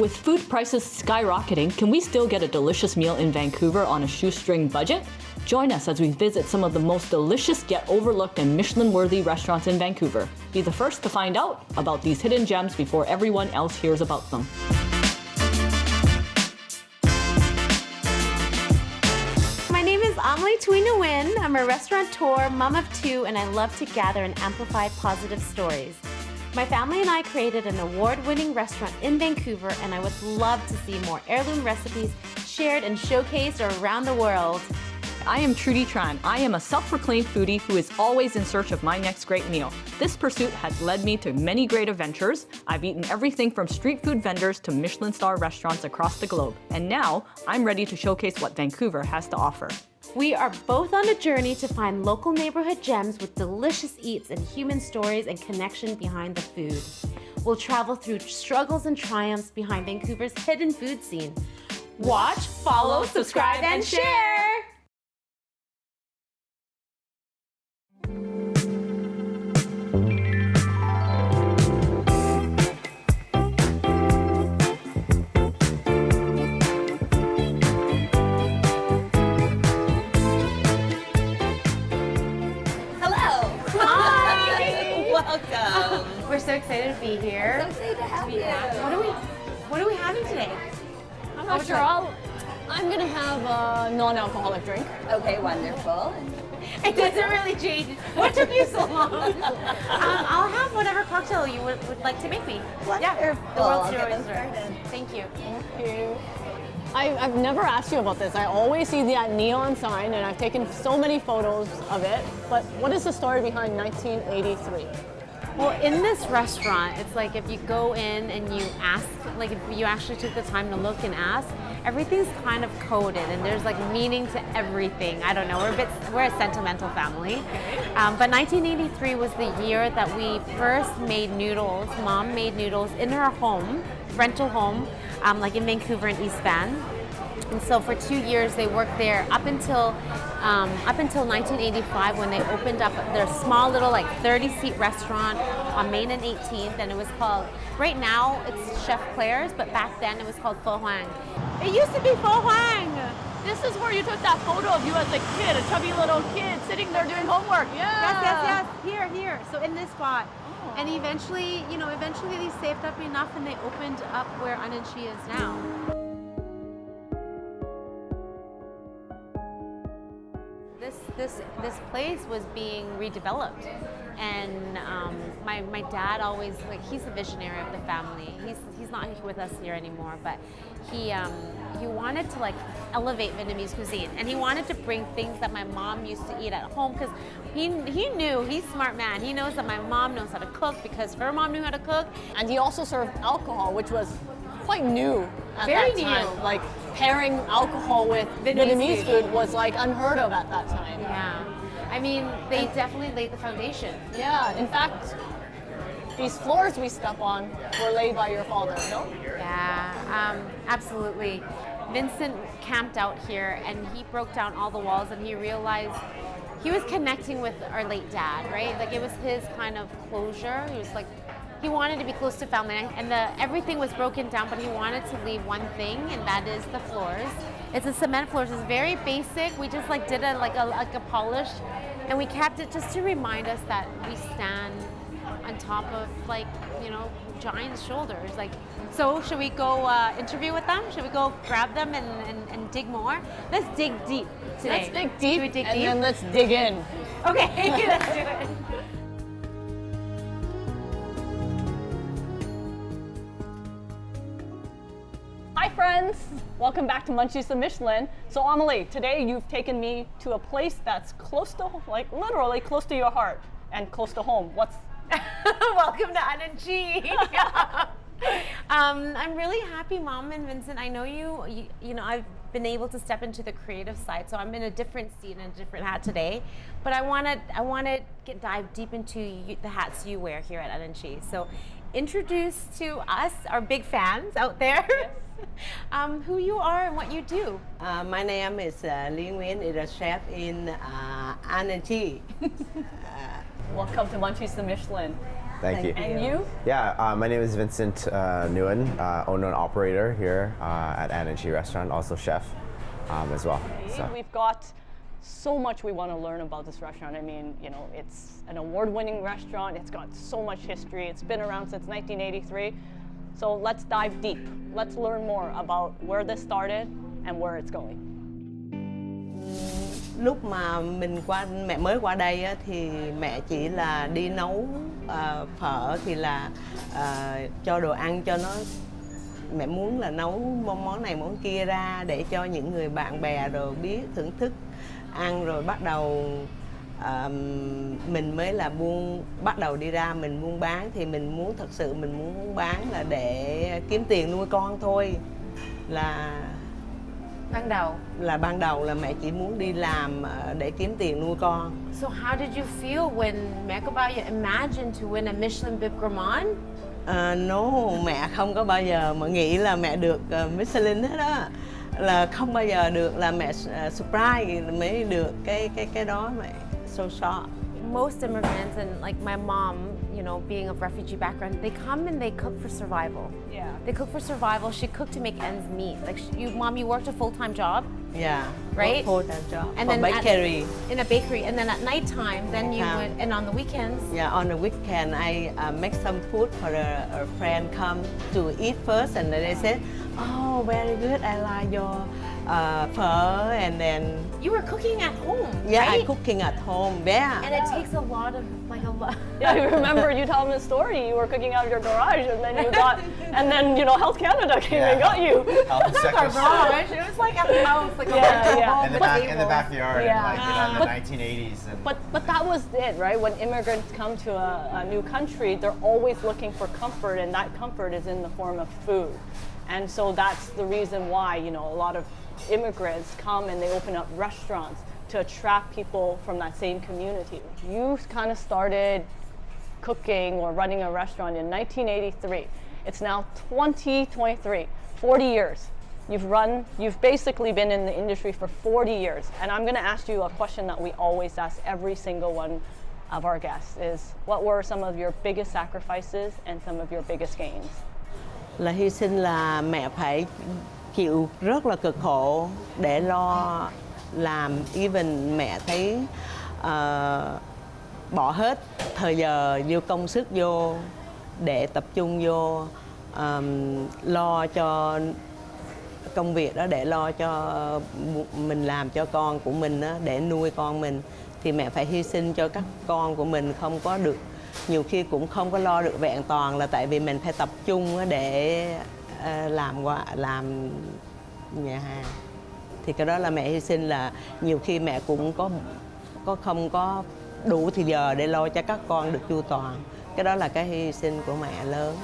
With food prices skyrocketing, can we still get a delicious meal in Vancouver on a shoestring budget? Join us as we visit some of the most delicious yet overlooked and Michelin-worthy restaurants in Vancouver. Be the first to find out about these hidden gems before everyone else hears about them. My name is Amelie Nguyen. I'm a restaurateur, mom of two, and I love to gather and amplify positive stories. My family and I created an award-winning restaurant in Vancouver, and I would love to see more heirloom recipes shared and showcased around the world. I am Trudy Tran. I am a self-proclaimed foodie who is always in search of my next great meal. This pursuit has led me to many great adventures. I've eaten everything from street food vendors to Michelin star restaurants across the globe. And now, I'm ready to showcase what Vancouver has to offer. We are both on a journey to find local neighborhood gems with delicious eats and human stories and connection behind the food. We'll travel through struggles and triumphs behind Vancouver's hidden food scene. Watch, follow, subscribe, and share! Welcome. We're so excited to be here. So excited to have you. What are we having today? I'm not sure. I'm gonna have a non-alcoholic drink. Okay, wonderful. It doesn't really change. What took you so long? I'll have whatever cocktail you would like to make me. Wonderful. Yeah, the world's I'll get yours. them started. Thank you. Thank you. I've never asked you about this. I always see that neon sign, and I've taken so many photos of it. But what is the story behind 1983? Well, in this restaurant, it's like if you go in and you ask, like if you actually took the time to look and ask, everything's kind of coded and there's like meaning to everything. I don't know, we're a sentimental family. But 1983 was the year that we first made noodles. Mom made noodles in her home, rental home, like in Vancouver and East Van. And so for 2 years they worked there up until 1985 when they opened up their small little like 30-seat restaurant on Main and 18th, and it was called, right now it's Chef Claire's, but back then it was called Pho Hoang. It used to be Pho Hoang! This is where you took that photo of you as a kid, a chubby little kid sitting there doing homework. Yes. Here. So in this spot. Oh. And eventually they saved up enough and they opened up where Ananchi is now. This place was being redeveloped, and my dad always, like, he's the visionary of the family. He's not with us here anymore, but he wanted to like elevate Vietnamese cuisine, and he wanted to bring things that my mom used to eat at home, because he knew, he's a smart man. He knows that my mom knows how to cook because her mom knew how to cook. And he also served alcohol, which was quite new at Very that time. new. Like pairing alcohol with Vietnamese food was like unheard of at that time. Yeah, I mean, they definitely laid the foundation. Yeah, in fact, these floors we step on were laid by your father, no? Yeah, absolutely. Vincent camped out here and he broke down all the walls and he realized he was connecting with our late dad, right? Like it was his kind of closure. He was like, he wanted to be close to family, and everything was broken down, but he wanted to leave one thing, and that is the floors. It's a cement floors. It's very basic. We just like did a polish, and we kept it just to remind us that we stand on top of, like, giants' shoulders. Like, so should we go interview with them? Should we go grab them and dig more? Let's dig deep today. Let's dig deep, Should we dig and deep? then let's dig in. Okay, let's do it. Hi friends, welcome back to Munchies of Michelin. So Amelie, today you've taken me to a place that's close to, like literally close to your heart and close to home. What's Welcome to Ananchi. I'm really happy, Mom and Vincent. I know you know, I've been able to step into the creative side, so I'm in a different seat and a different hat today. But I want to dive deep into the hats you wear here at Ananchi. So introduce to us, our big fans out there, who you are and what you do. My name is Lý Nguyen, is a chef in Ananchi. welcome to Munchies of Michelin. Thank you. And you? Yeah, my name is Vincent Nguyen, owner and operator here at Ann & Chi Restaurant, also chef as well. So. We've got so much we want to learn about this restaurant. I mean, you know, it's an award-winning restaurant. It's got so much history. It's been around since 1983. So let's dive deep. Let's learn more about where this started and where it's going. Lúc mà mẹ mới qua đây á, thì mẹ chỉ là đi nấu phở thì là cho đồ ăn cho nó, mẹ muốn là nấu món này món kia ra để cho những người bạn bè rồi biết thưởng thức ăn, rồi bắt đầu mình mới là bắt đầu đi ra mình buôn bán, thì mình muốn thật sự mình muốn bán là để kiếm tiền nuôi con thôi, là ban đầu là mẹ chỉ muốn đi làm để kiếm tiền nuôi con. So how did you feel when mẹ có bao giờ imagine to win a Michelin Bib Gourmand? No, mẹ không có bao giờ mà nghĩ là mẹ được Michelin hết đó, là không bao giờ được, là mẹ surprise mới được cái đó, mẹ so shocked. Most immigrants and like my mom, you know, being of refugee background, they come and they cook for survival. Yeah. They cook for survival. She cooked to make ends meet. Like Mom, you worked a full-time job. Yeah. Right? Full-time job. And for then bakery. in a bakery, and then at nighttime, then you would, and on the weekends. Yeah, on the weekend I make some food for a friend come to eat first, and then they said, "Oh, very good. I like your phở," and then. You were cooking at home. Yeah, right? I'm cooking at home. Yeah. And it takes a lot of Yeah, I remember you telling the story. You were cooking out of your garage, and then you know, Health Canada came and got you. Health sector's garage. It was like a house, like Yeah. in the backyard, Yeah. in the 1980s. And, But that was it, right? When immigrants come to a new country, they're always looking for comfort, and that comfort is in the form of food. And so that's the reason why, you know, a lot of immigrants come and they open up restaurants to attract people from that same community. You kind of started cooking or running a restaurant in 1983. It's now 2023, 40 years. You've basically been in the industry for 40 years. And I'm going to ask you a question that we always ask every single one of our guests is, what were some of your biggest sacrifices and some of your biggest gains? Là hy sinh là mẹ phải chịu rất là cực khổ để lo làm, even mẹ thấy bỏ hết thời giờ vô, công sức vô để tập trung vô lo cho công việc đó, để lo cho mình làm cho con của mình đó, để nuôi con mình, thì mẹ phải hy sinh cho các con của mình không có được, nhiều khi cũng không có lo được vẹn toàn, là tại vì mình phải tập trung để làm nhà hàng. Thì cái đó là mẹ hy sinh, là nhiều khi mẹ cũng có không có đủ thời giờ để lo cho các con được chu toàn. Cái đó là cái hy sinh của mẹ lớn.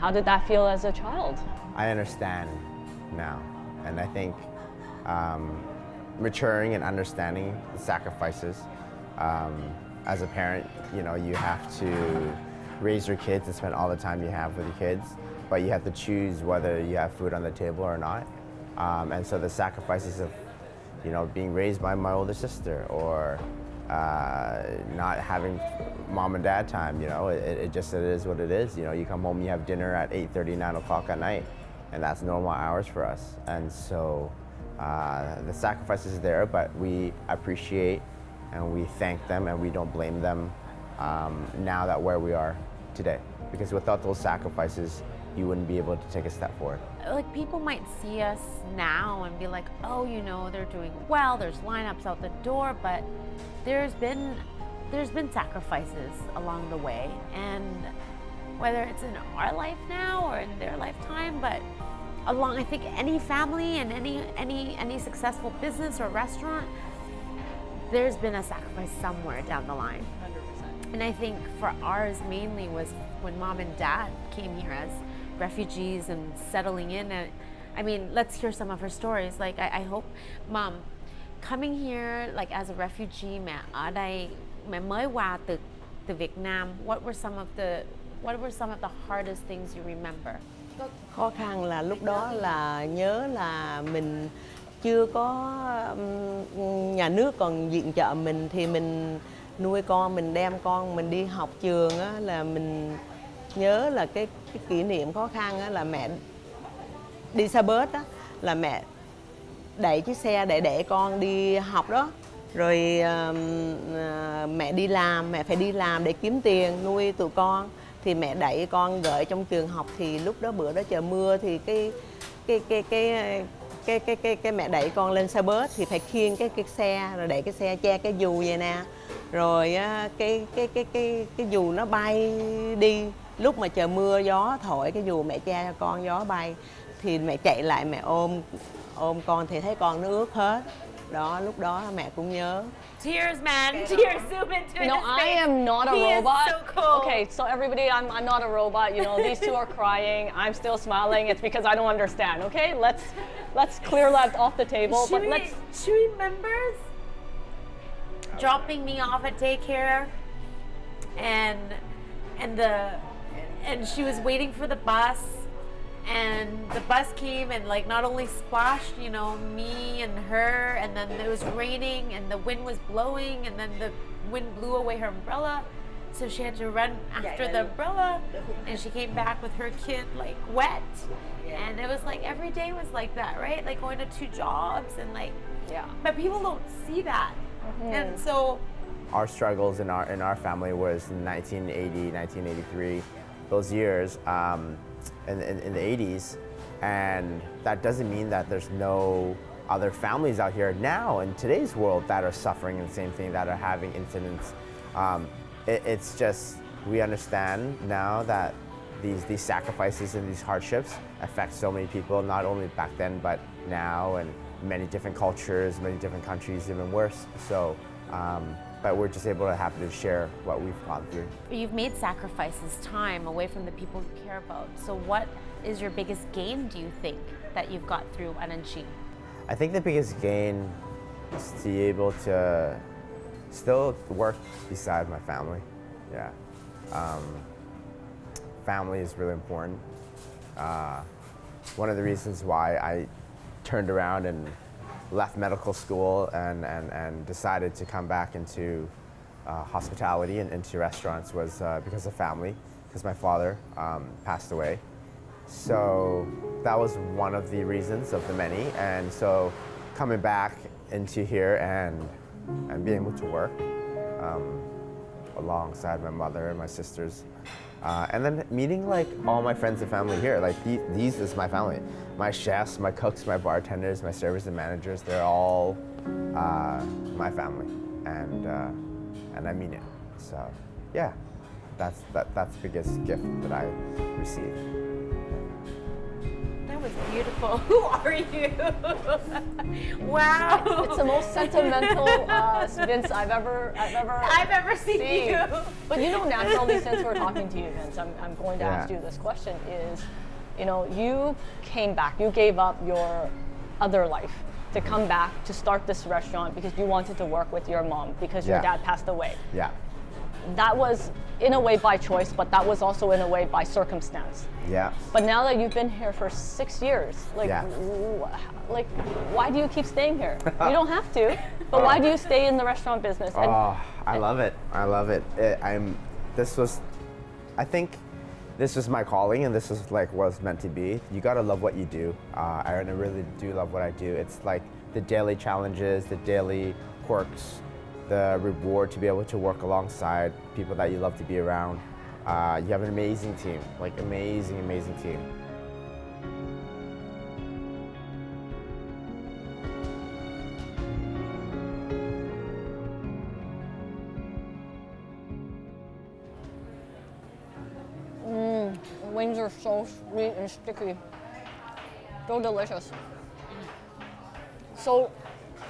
How did that feel as a child? I understand now, and I think maturing and understanding the sacrifices. As a parent, you know, you have to raise your kids and spend all the time you have with your kids, but you have to choose whether you have food on the table or not. And so the sacrifices of, you know, being raised by my older sister, or not having mom and dad time, you know, it is what it is. You know, you come home, you have dinner at 8:30, 9 o'clock at night, and that's normal hours for us. And so the sacrifice is there, but we appreciate and we thank them, and we don't blame them now that where we are today. Because without those sacrifices, you wouldn't be able to take a step forward. Like, people might see us now and be like, oh, you know, they're doing well, there's lineups out the door, but there's been sacrifices along the way, and whether it's in our life now or in their lifetime, but I think any family and any successful business or restaurant, there's been a sacrifice somewhere down the line. 100%. And I think for ours mainly was when mom and dad came here as refugees and settling in. And I mean, let's hear some of her stories. Like, I hope, mom, coming here like as a refugee, mẹ mới qua từ Việt Nam, what were some of the hardest things you remember? Khó khăn là lúc đó là nhớ là mình chưa có nhà nước còn viện trợ mình, thì mình nuôi con, mình đem con mình đi học trường á, là mình nhớ là cái kỷ niệm khó khăn á, là mẹ đi xe bus á, là mẹ đẩy chiếc xe để con đi học đó. Rồi mẹ đi làm, mẹ phải đi làm để kiếm tiền nuôi tụi con, thì mẹ đẩy con gửi trong trường học. Thì lúc đó bữa đó trời mưa thì cái mẹ đẩy con lên xe bus thì phải khiêng cái xe, rồi đẩy cái xe che cái dù vậy nè, rồi cái dù nó bay đi. Lúc mà trời mưa gió thổi cái dù mẹ che cho con, gió bay thì mẹ chạy lại mẹ ôm con thì thấy con nó ướt hết. Đó, lúc đó mẹ cũng nhớ. Tears, man. Tears, zoom into No, his face. I am not a He robot. Is so cool. Okay, so everybody, I'm not a robot. You know, these two are crying. I'm still smiling. It's because I don't understand. Okay, let's clear that off the table. But let's. She remembers dropping me off at daycare, and she was waiting for the bus, and the bus came and like not only splashed, you know, me and her, and then it was raining and the wind was blowing, and then the wind blew away her umbrella, so she had to run after the umbrella, and she came back with her kid like wet. And it was like every day was like that, right? Like going to 2 jobs and like, but people don't see that. And so Our struggles in our family was in 1980, 1983, those years. In the 80s, and that doesn't mean that there's no other families out here now in today's world that are suffering the same thing, that are having incidents. It's just, we understand now that these sacrifices and these hardships affect so many people, not only back then but now, and many different cultures, many different countries, even worse. So but we're just able to happy to share what we've gone through. you've made sacrifices, time away from the people you care about. So what is your biggest gain, do you think, that you've got through Ananchi? I think the biggest gain is to be able to still work beside my family. Yeah. Family is really important. One of the reasons why I turned around and left medical school and decided to come back into hospitality and into restaurants was because of family, because my father passed away. So that was one of the reasons of the many. And so coming back into here and being able to work alongside my mother and my sisters, and then meeting like all my friends and family here. Like these is my family. My chefs, my cooks, my bartenders, my servers and managers, they're all my family, and I mean it. So yeah, that's the biggest gift that I received. That was beautiful. Who are you? Wow. It's the most sentimental Vince I've ever seen you. But you know, naturally, since we're talking to you, Vince, I'm going to ask you this question: is, you know, you came back, you gave up your other life to come back to start this restaurant because you wanted to work with your mom because your dad passed away. Yeah. That was in a way by choice, but that was also in a way by circumstance. Yeah. But now that you've been here for 6 years, like, like, why do you keep staying here? You don't have to, but why do you stay in the restaurant business? And, I love it. I love it. I think this was my calling, and this is like what's meant to be. You gotta love what you do. I really do love what I do. It's like the daily challenges, the daily quirks, the reward to be able to work alongside people that you love to be around. You have an amazing team, like amazing, amazing team. wings are so sweet and sticky, so delicious. So,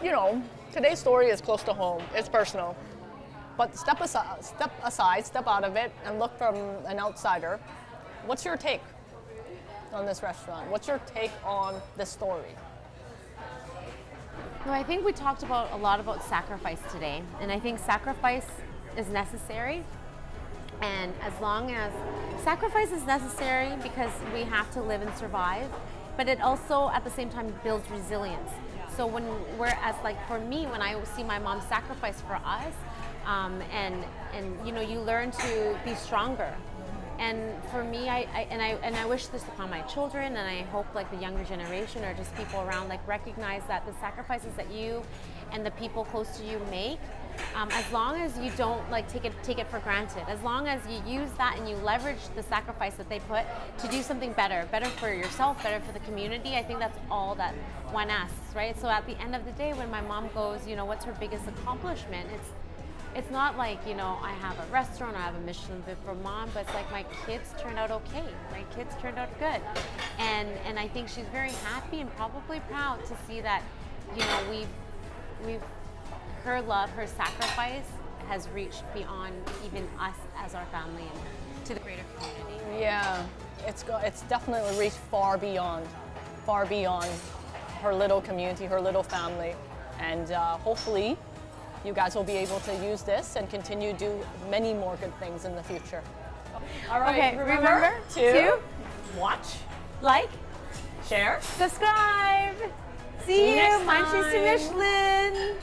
you know, today's story is close to home, it's personal. But step aside, step out of it, and look from an outsider. What's your take on this restaurant? What's your take on this story? No, I think we talked about a lot about sacrifice today, and I think sacrifice is necessary. And as long as sacrifice is necessary because we have to live and survive, but it also at the same time builds resilience. So when we're as like for me, when I see my mom sacrifice for us, and you know, you learn to be stronger. And for me, I wish this upon my children, and I hope like the younger generation or just people around like recognize that the sacrifices that you and the people close to you make, as long as you don't like take it for granted, as long as you use that and you leverage the sacrifice that they put to do something better for yourself, better for the community, I think that's all that one asks, right? So at the end of the day, when my mom goes, you know, what's her biggest accomplishment? It's not like, you know, I have a restaurant, I have a Michelin for mom, but it's like my kids turned out okay. My kids turned out good. And I think she's very happy and probably proud to see that, you know, her love, her sacrifice has reached beyond even us as our family and to the greater community. Yeah, it's definitely reached far beyond her little community, her little family. And hopefully, you guys will be able to use this and continue to do many more good things in the future. All right, Okay, remember to watch, like, share, subscribe. See you, next Munchies to time. Michelin.